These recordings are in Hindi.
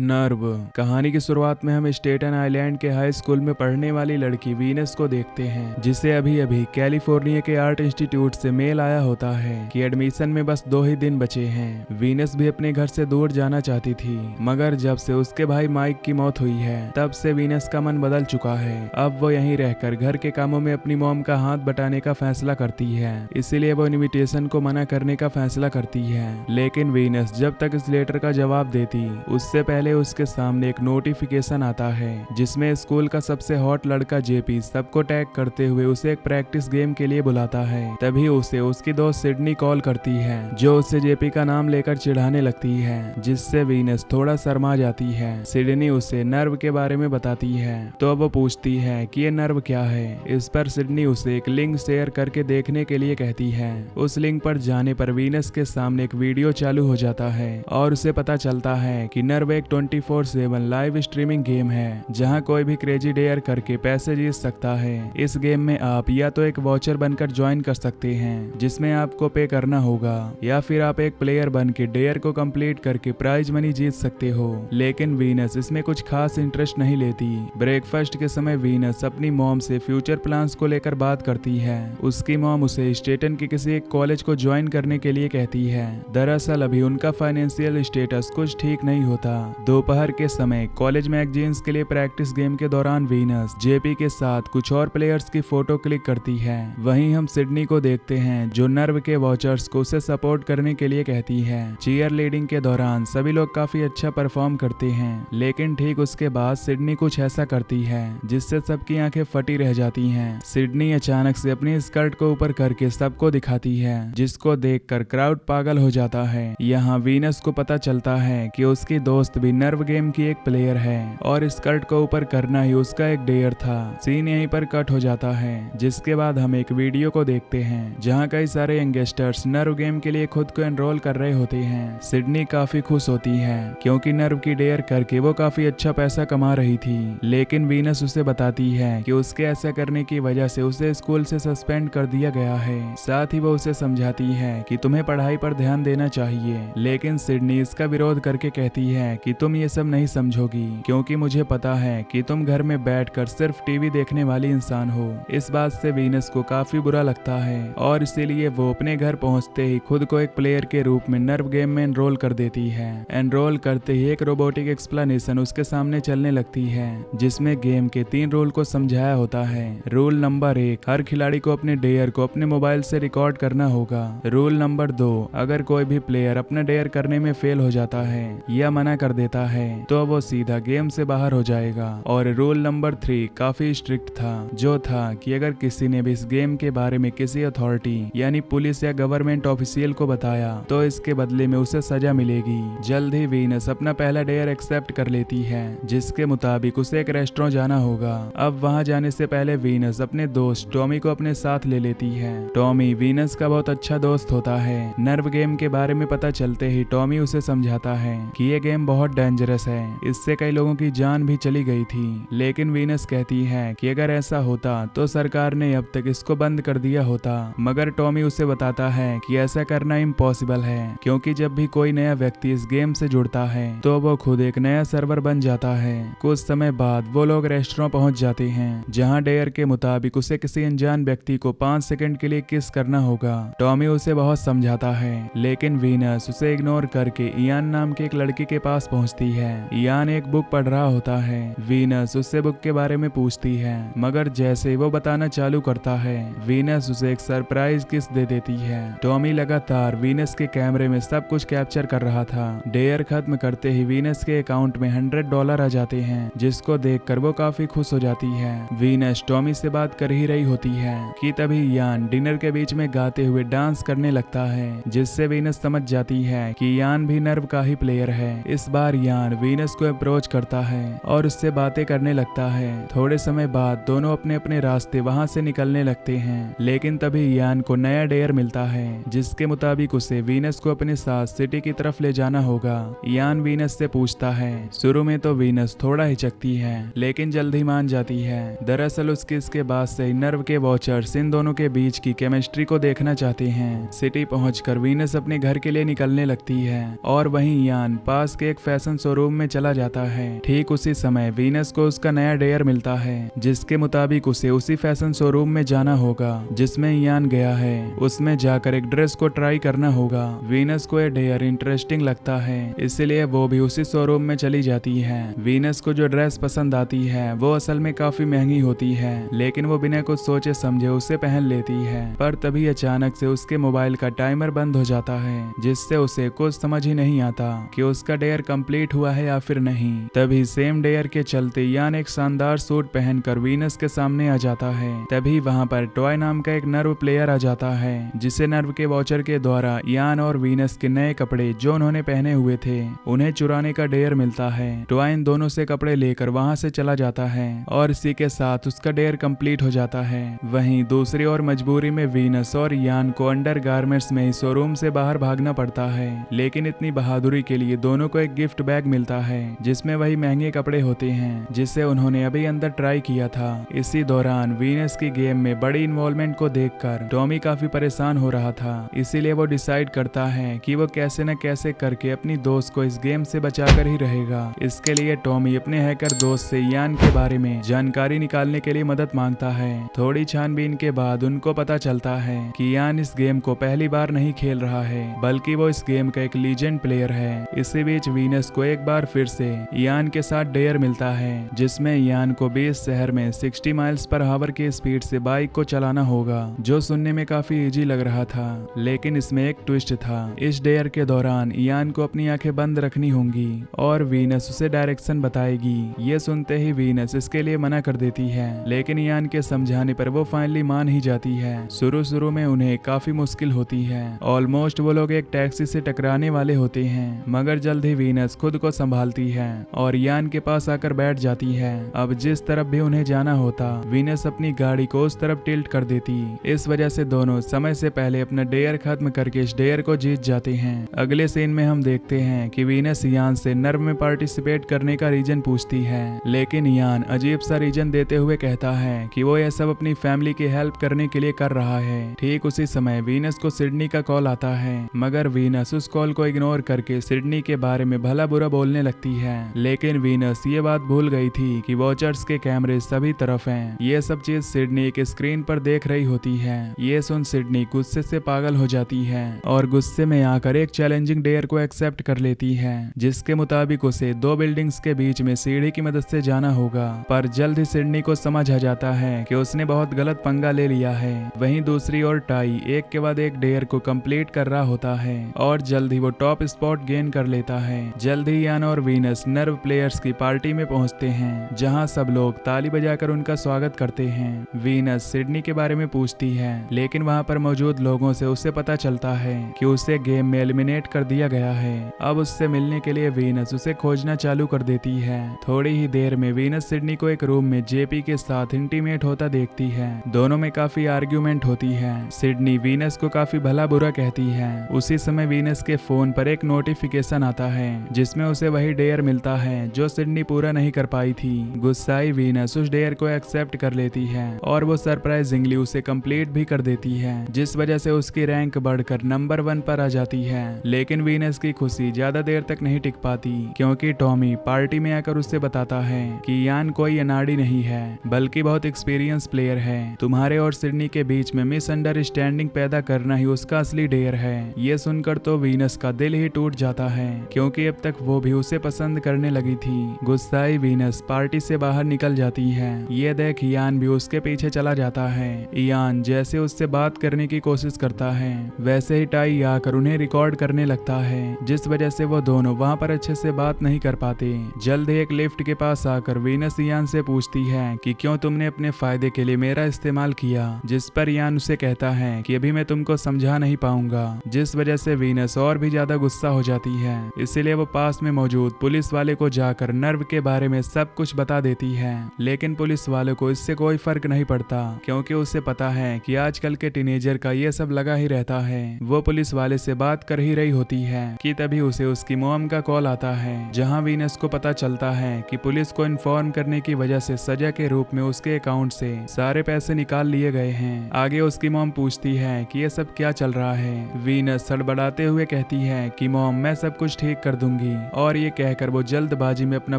नर्व। कहानी की शुरुआत में हम स्टेटन आइलैंड के हाई स्कूल में पढ़ने वाली लड़की वीनस को देखते हैं, जिसे अभी अभी कैलिफोर्निया के आर्ट इंस्टीट्यूट से मेल आया होता है कि एडमिशन में बस 2 ही दिन बचे हैं। वीनस भी अपने घर से दूर जाना चाहती थी, मगर जब से उसके भाई माइक की मौत हुई है तब से वीनस का मन बदल चुका है। अब वो यहीं रहकर घर के कामों में अपनी मॉम का हाथ बटाने का फैसला करती है, इसीलिए वो इनविटेशन को मना करने का फैसला करती है। लेकिन वीनस जब तक इस लेटर का जवाब देती उससे पहले उसके सामने एक नोटिफिकेशन आता है, जिसमें स्कूल का सबसे हॉट लड़का जेपी सबको टैग करते हुए उसे एक प्रैक्टिस गेम के लिए बुलाता है। तभी उसे उसकी दोस्त सिडनी कॉल करती है, जो उसे जेपी का नाम लेकर चिढ़ाने लगती है, जिससे वीनस थोड़ा शर्मा जाती है। सिडनी उसे नर्व के बारे में बताती है, तो वो पूछती है कि ये नर्व क्या है। इस पर सिडनी उसे एक लिंक शेयर करके देखने के लिए कहती है। उस लिंक पर जाने पर वीनस के सामने एक वीडियो चालू हो जाता है और उसे पता चलता है कि नर्व एक 24/7 लाइव स्ट्रीमिंग गेम है, जहां कोई भी क्रेजी डेयर करके पैसे जीत सकता है। इस गेम में आप या तो एक वॉचर बनकर ज्वाइन कर सकते हैं, जिसमें आपको पे करना होगा, या फिर आप एक प्लेयर बन के डेयर को कंप्लीट करके प्राइज मनी जीत सकते हो। लेकिन वीनस इसमें कुछ खास इंटरेस्ट नहीं लेती। ब्रेकफास्ट के समय वीनस अपनी मॉम से फ्यूचर प्लान्स को लेकर बात करती है। उसकी मॉम उसे स्टेटन के किसी एक कॉलेज को ज्वाइन करने के लिए कहती है। दरअसल अभी उनका फाइनेंशियल स्टेटस कुछ ठीक नहीं होता। दोपहर के समय कॉलेज मैगजीन्स के लिए प्रैक्टिस गेम के दौरान वीनस जेपी के साथ कुछ और प्लेयर्स की फोटो क्लिक करती है। वहीं हम सिडनी को देखते हैं, जो नर्व के वॉचर्स को उसे सपोर्ट करने के लिए कहती है। चीयर लीडिंग के दौरान सभी लोग काफी अच्छा परफॉर्म करते हैं, लेकिन ठीक उसके बाद सिडनी कुछ ऐसा करती है जिससे सबकी आंखें फटी रह जाती हैं। सिडनी अचानक से अपनी स्कर्ट को ऊपर करके सबको दिखाती है, जिसको देखकर क्राउड पागल हो जाता है। यहाँ वीनस को पता चलता है कि उसकी दोस्त भी नर्व गेम की एक प्लेयर है और स्कर्ट को ऊपर करना ही उसका एक डेयर था। सीन यहीं पर कट हो जाता है, जिसके बाद हम एक वीडियो को देखते हैं जहां कई सारे यंगस्टर्स नर्व गेम के लिए खुद को एनरोल कर रहे होते हैं। सिडनी काफी खुश होती है क्योंकि नर्व की डेयर करके वो काफी अच्छा पैसा कमा रही थी, लेकिन वीनस उसे बताती है कि उसके ऐसा करने की वजह से उसे स्कूल से सस्पेंड कर दिया गया है। साथ ही वो उसे समझाती है कि तुम्हें पढ़ाई पर ध्यान देना चाहिए, लेकिन सिडनी इसका विरोध करके कहती है कि तुम ये सब नहीं समझोगी, क्योंकि मुझे पता है कि तुम घर में बैठकर सिर्फ टीवी देखने वाली इंसान हो। इस बात से वीनस को काफी बुरा लगता है और इसीलिए वो अपने घर पहुंचते ही खुद को एक प्लेयर के रूप में नर्व गेम में एनरोल कर देती है। एनरोल करते ही एक रोबोटिक एक्सप्लेनेशन उसके सामने चलने लगती है, जिसमें गेम के 3 रूल को समझाया होता है। रूल नंबर 1, हर खिलाड़ी को अपने डेयर को अपने मोबाइल से रिकॉर्ड करना होगा। रूल नंबर 2, अगर कोई भी प्लेयर अपना डेयर करने में फेल हो जाता है या मना कर देता है तो वो सीधा गेम से बाहर हो जाएगा। और रूल नंबर 3 काफी स्ट्रिक्ट था, जो था कि अगर किसी ने भी इस गेम के बारे में किसी अथॉरिटी यानी पुलिस या गवर्नमेंट ऑफिशियल को बताया तो इसके बदले में उसे सजा मिलेगी। जल्द ही वीनस अपना पहला डेयर एक्सेप्ट कर लेती है, जिसके मुताबिक उसे एक रेस्टोरेंट जाना होगा। अब वहां जाने से पहले वीनस अपने दोस्त टॉमी को अपने साथ ले लेती है। टॉमी वीनस का बहुत अच्छा दोस्त होता है। नर्व गेम के बारे में पता चलते ही टॉमी उसे समझाता है कि ये गेम बहुत डेंजरस है, इससे कई लोगों की जान भी चली गई थी। लेकिन वीनस कहती है कि अगर ऐसा होता तो सरकार ने अब तक इसको बंद कर दिया होता, मगर टॉमी उसे बताता है कि ऐसा करना इम्पॉसिबल है, क्योंकि जब भी कोई नया व्यक्ति इस गेम से जुड़ता है तो वो खुद एक नया सर्वर बन जाता है। कुछ समय बाद वो लोग रेस्टोरेंट पहुंच जाते हैं, जहां डेयर के मुताबिक उसे किसी अनजान व्यक्ति को 5 सेकंड के लिए किस करना होगा। टॉमी उसे बहुत समझाता है, लेकिन वीनस उसे इग्नोर करके इयान नाम के एक लड़की के पास पहुंचती है। इयान एक बुक पढ़ रहा होता है। वीनस उससे बुक के बारे में पूछती है, मगर जैसे वो बताना चालू करता है वीनस उसे एक सरप्राइज किस दे देती है। टॉमी लगातार वीनस के कैमरे में सब कुछ कैप्चर कर रहा था। डेयर खत्म करते ही वीनस के अकाउंट में $100 आ जाते हैं, जिसको देखकर वो काफी खुश हो जाती है। वीनस टॉमी से बात कर ही रही होती है कि तभी यान डिनर के बीच में गाते हुए डांस करने लगता है, जिससे वीनस समझ जाती है कि यान भी नर्व का ही प्लेयर है। इस बार यान वीनस को अप्रोच करता है और उससे बातें करने लगता है। थोड़े समय बाद दोनों अपने अपने रास्ते वहां से निकलने लगते हैं, लेकिन तभी यान को नया डेयर मिलता है, जिसके मुताबिक उसे वीनस को अपने साथ सिटी की तरफ ले जाना होगा। यान वीनस से पूछता है। शुरू में तो वीनस थोड़ा हिचकती है, लेकिन जल्द ही मान जाती है। दरअसल उसके इसके बाद से नर्व के वॉचर्स इन दोनों के बीच की केमिस्ट्री को देखना चाहते हैं। सिटी पहुंचकर वीनस अपने घर के लिए निकलने लगती है और वहीं यान पास के एक फैशन फैशन शोरूम में चला जाता है। ठीक उसी समय वीनस को उसका नया डेयर मिलता है, जिसके मुताबिक उसे उसी फैशन शोरूम में जाना होगा जिसमें इयान गया है। उसमें जाकर एक ड्रेस को ट्राई करना होगा। वीनस को यह डेयर इंटरेस्टिंग लगता है, इसलिए वो भी उसी शोरूम में चली जाती है। वीनस को जो ड्रेस पसंद आती है वो असल में काफी महंगी होती है, लेकिन वो बिना कुछ सोचे समझे उसे पहन लेती है। पर तभी अचानक से उसके मोबाइल का टाइमर बंद हो जाता है, जिससे उसे कुछ समझ ही नहीं आता कि उसका डेयर कंप्लीट हुआ है या फिर नहीं। तभी सेम डेयर के चलते यान एक शानदार सूट पहनकर वीनस के सामने आ जाता है। तभी वहां पर टॉय नाम का एक नर्व प्लेयर आ जाता है, जिसे नर्व के वॉचर के द्वारा यान और वीनस के नए कपड़े जो उन्होंने पहने हुए थे उन्हें चुराने का डेयर मिलता है। टॉय इन दोनों से कपड़े लेकर वहां से चला जाता है और इसी के साथ उसका डेयर कंप्लीट हो जाता है। वहीं दूसरी ओर मजबूरी में वीनस और यान को अंडर गारमेंट्स में ही शोरूम से बाहर भागना पड़ता है, लेकिन इतनी बहादुरी के लिए दोनों को एक गिफ्ट बैग मिलता है जिसमें वही महंगे कपड़े होते हैं जिसे उन्होंने अभी अंदर ट्राई किया था। इसी दौरान वीनस की गेम में बड़ी इन्वॉल्वमेंट को देखकर टॉमी काफी परेशान हो रहा था, इसीलिए वो डिसाइड करता है कि वो कैसे न कैसे करके अपनी दोस्त को इस गेम से बचाकर ही रहेगा। इसके लिए टॉमी अपने हैकर दोस्त से यान के बारे में जानकारी निकालने के लिए मदद मांगता है। थोड़ी छानबीन के बाद उनको पता चलता है कि यान इस गेम को पहली बार नहीं खेल रहा है, बल्कि वो इस गेम का एक लीजेंड प्लेयर है। इसी बीच वीनस को एक बार फिर से यान के साथ डेयर मिलता है, जिसमें यान को 20 शहर में 60 माइल्स पर आवर की स्पीड से बाइक को चलाना होगा, जो सुनने में काफी इजी लग रहा था। लेकिन इसमें एक ट्विस्ट था। इस डेयर के दौरान यान को अपनी आंखें बंद रखनी होंगी और वीनस उसे डायरेक्शन बताएगी। ये सुनते ही वीनस इसके लिए मना कर देती है, लेकिन यान के समझाने पर वो फाइनली मान ही जाती है। शुरू में उन्हें काफी मुश्किल होती है। ऑलमोस्ट वो लोग एक टैक्सी से टकराने वाले होते हैं, मगर जल्द ही वीनस खुद को संभालती है और यान के पास आकर बैठ जाती है। अब जिस तरफ भी उन्हें जाना होता वीनस अपनी गाड़ी को उस तरफ टिल्ट कर देती। इस वजह से दोनों समय से पहले अपना डेयर खत्म करके इस डेयर को जीत जाते हैं। अगले सीन में हम देखते हैं कि वीनस यान से नर्व में पार्टिसिपेट करने का रीजन पूछती है, लेकिन यान अजीब सा रीजन देते हुए कहता है कि वो यह सब अपनी फैमिली की हेल्प करने के लिए कर रहा है। ठीक उसी समय वीनस को सिडनी का कॉल आता है, मगर वीनस उस कॉल को इग्नोर करके सिडनी के बारे में भला बुरा बोलने लगती है। लेकिन वीनस ये बात भूल गई थी कि वॉचर्स के कैमरे सभी तरफ हैं। ये सब चीज सिडनी एक स्क्रीन पर देख रही होती है। ये सुन सिडनी गुस्से से पागल हो जाती है और गुस्से में आकर एक चैलेंजिंग डेयर को एक्सेप्ट कर लेती है, जिसके मुताबिक उसे 2 बिल्डिंग्स के बीच में सीढ़ी की मदद से जाना होगा। पर जल्द ही सिडनी को समझ आ जाता है कि उसने बहुत गलत पंगा ले लिया है। वहीं दूसरी ओर टाई एक के बाद एक डेयर को कंप्लीट कर रहा होता है और जल्द ही वो टॉप स्पॉट गेन कर लेता है। जल्द ही यान और वीनस नर्व प्लेयर्स की पार्टी में पहुंचते हैं, जहां सब लोग ताली बजाकर उनका स्वागत करते हैं। वीनस सिडनी के बारे में पूछती है, लेकिन वहां पर मौजूद लोगों से उसे पता चलता है कि उसे गेम में एलिमिनेट कर दिया गया है। अब उससे मिलने के लिए वीनस उसे खोजना चालू कर देती है। थोड़ी ही देर में वीनस सिडनी को एक रूम में जेपी के साथ इंटीमेट होता देखती है। दोनों में काफी आर्ग्यूमेंट होती है। सिडनी वीनस को काफी भला बुरा कहती है। उसी समय वीनस के फोन पर एक नोटिफिकेशन आता है, जिसमें उसे वही डेयर मिलता है जो सिडनी पूरा नहीं कर पाई थी। गुस्साई वीनस उस डेयर को एक्सेप्ट कर लेती है और वो सरप्राइजिंगली उसे कंप्लीट भी कर देती है, जिस वजह से उसकी रैंक बढ़कर नंबर 1 पर आ जाती है। लेकिन वीनस की खुशी ज्यादा देर तक नहीं टिक पाती, क्योंकि टॉमी पार्टी में आकर उससे बताता है कि यान कोई अनाड़ी नहीं है, बल्कि बहुत एक्सपीरियंस प्लेयर है। तुम्हारे और सिडनी के बीच में मिसअंडरस्टैंडिंग पैदा करना ही उसका असली डेयर है। ये सुनकर तो वीनस का दिल ही टूट जाता है, क्योंकि अब तक वो भी उसे पसंद करने लगी थी। गुस्साई वीनस पार्टी से बाहर निकल जाती है। ये देख यान भी उसके पीछे चला जाता है। यान जैसे उससे बात करने की कोशिश करता है, वैसे ही टाई आकर उन्हें रिकॉर्ड करने लगता है, जिस वजह से वो दोनों वहाँ पर अच्छे से बात नहीं कर पाते। जल्द ही एक लिफ्ट के पास आकर वीनस यान से पूछती है कि क्यों तुमने अपने फायदे के लिए मेरा इस्तेमाल किया, जिस पर यान उसे कहता है कि अभी मैं तुमको समझा नहीं पाऊंगा, जिस वजह से वीनस और भी ज्यादा गुस्सा हो जाती है। इसीलिए वो पास में मौजूद पुलिस वाले को जाकर नर्व के बारे में सब कुछ बता देती है। लेकिन पुलिस वाले को इससे कोई फर्क नहीं पड़ता, क्योंकि उसे पता है कि आजकल के टीनेजर का ये सब लगा ही रहता है। वो पुलिस वाले से बात कर ही रही होती है कि तभी उसे उसकी मॉम का कॉल आता है, जहां वीनस को पता चलता है कि पुलिस को इन्फॉर्म करने की वजह से सजा के रूप में उसके अकाउंट से सारे पैसे निकाल लिए गए हैं। आगे उसकी मॉम पूछती है कि ये सब क्या चल रहा है। वीनस सड़बड़ाते हुए कहती है कि मॉम मैं सब कुछ ठीक कर दूंगी, जाऊंगी, और ये कहकर वो जल्दबाजी में अपना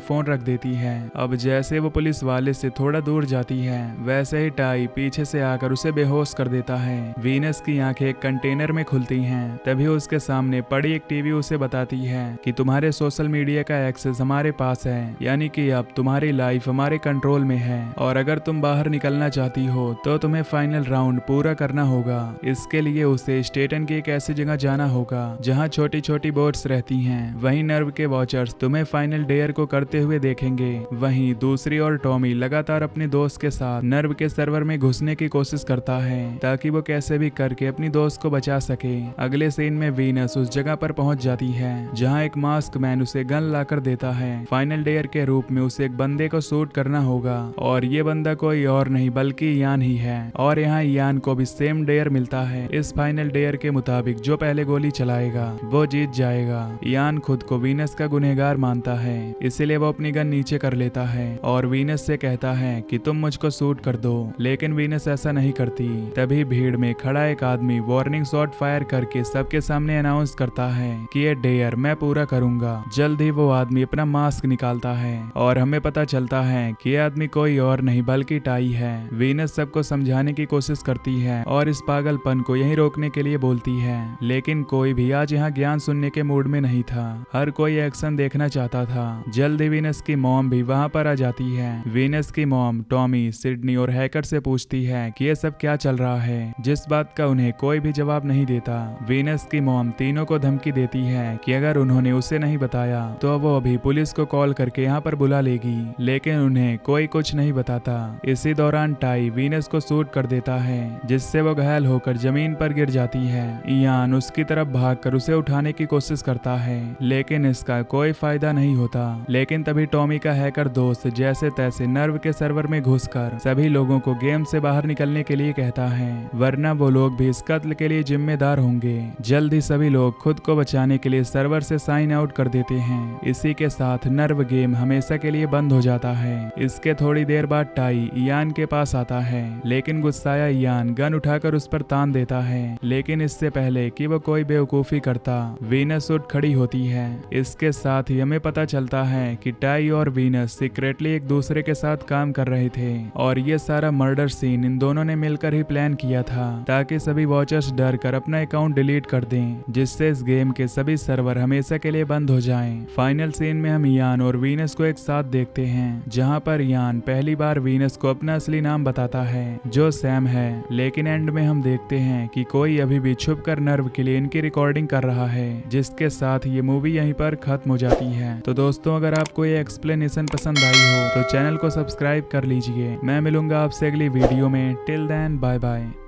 फोन रख देती है। अब जैसे वो पुलिस वाले से थोड़ा दूर जाती है, वैसे ही टाई पीछे से आकर उसे बेहोश कर देता है। वीनस की आंखें एक कंटेनर में खुलती हैं। तभी उसके सामने पड़ी एक टीवी उसे बताती है कि तुम्हारे सोशल मीडिया का एक्सेस हमारे पास है, यानी कि अब तुम्हारी लाइफ हमारे कंट्रोल में है, और अगर तुम बाहर निकलना चाहती हो तो तुम्हें फाइनल राउंड पूरा करना होगा। इसके लिए उसे स्टेटन की एक ऐसी जगह जाना होगा जहाँ छोटी छोटी बोट्स रहती हैं। वहीं नर्व के वॉचर्स तुम्हें फाइनल डेयर को करते हुए देखेंगे। वहीं दूसरी ओर टॉमी लगातार अपने दोस्त के साथ नर्व के सर्वर में घुसने की कोशिश करता है ताकि वो कैसे भी करके अपनी दोस्त को बचा सके। अगले सीन में वीनस उस जगह पर पहुंच जाती है जहां एक मास्क मैन उसे गन लाकर देता है। फाइनल डेयर के रूप में उसे एक बंदे को शूट करना होगा, और ये बंदा कोई और नहीं बल्कि यान ही है। और यहाँ यान को भी सेम डेयर मिलता है। इस फाइनल डेयर के मुताबिक जो पहले गोली चलाएगा वो जीत जाएगा। यान खुद को वीनस का गुनहगार मानता है, इसीलिए वो अपनी गन नीचे कर लेता है और वीनस से कहता है कि तुम मुझको शूट कर दो, लेकिन वीनस ऐसा नहीं करती। तभी भीड़ में खड़ा एक आदमी वार्निंग शॉट फायर करके सबके सामने अनाउंस करता है कि ये डेयर मैं पूरा करूंगा। जल्द ही वो आदमी अपना मास्क निकालता है और हमें पता चलता है कि ये आदमी कोई और नहीं बल्कि टाई है। वीनस सबको समझाने की कोशिश करती है और इस पागलपन को यहीं रोकने के लिए बोलती है, लेकिन कोई भी आज यहाँ ज्ञान सुनने के मूड में नहीं था। हर कोई एक्शन देखना चाहता था। जल्द ही वीनस की मॉम भी वहाँ पर आ जाती है। वीनस की मॉम टॉमी, सिडनी और हैकर से पूछती है कि ये सब क्या चल रहा है, जिस बात का उन्हें कोई भी जवाब नहीं देता। वीनस की मॉम तीनों को धमकी देती है कि अगर उन्होंने उसे नहीं बताया तो वो अभी पुलिस को कॉल करके यहाँ पर बुला लेगी, लेकिन उन्हें कोई कुछ नहीं बताता। इसी दौरान टाई वीनस को शूट कर देता है, जिससे वो घायल होकर जमीन पर गिर जाती है। यान उसकी तरफ भागकर उसे उठाने की कोशिश करता है, लेकिन इसका कोई फायदा नहीं होता। लेकिन तभी टॉमी का हैकर दोस्त जैसे तैसे नर्व के सर्वर में घुसकर सभी लोगों को गेम से बाहर निकलने के लिए कहता है, वरना वो लोग भी इस कत्ल के लिए जिम्मेदार होंगे। जल्द ही सभी लोग खुद को बचाने के लिए सर्वर से साइन आउट कर देते हैं। इसी के साथ नर्व गेम हमेशा के लिए बंद हो जाता है। इसके थोड़ी देर बाद टाई यान के पास आता है, लेकिन गुस्साया यान गन उठाकर उस पर तान देता है। लेकिन इससे पहले कि वो कोई बेवकूफी करता, वीनस उठ खड़ी होती है। इसके साथ ही हमें पता चलता है कि टाई और वीनस सीक्रेटली एक दूसरे के साथ काम कर रहे थे, और ये सारा मर्डर सीन इन दोनों ने मिलकर ही प्लान किया था ताकि सभी वॉचर्स डर कर अपना अकाउंट डिलीट कर दें, जिससे इस गेम के सभी सर्वर हमेशा के लिए बंद हो जाएं। फाइनल सीन में हम यान और वीनस को एक साथ देखते हैं, जहां पर यान पहली बार वीनस को अपना असली नाम बताता है जो सैम है। लेकिन एंड में हम देखते हैं कि कोई अभी भी छुप कर नर्व के लिए इनकी रिकॉर्डिंग कर रहा है, जिसके साथ ये मूवी यहीं पर खत्म हो जाती है। तो दोस्तों, अगर आपको ये एक्सप्लेनेशन पसंद आई हो तो चैनल को सब्सक्राइब कर लीजिए। मैं मिलूंगा आपसे अगली वीडियो में। Till then bye bye.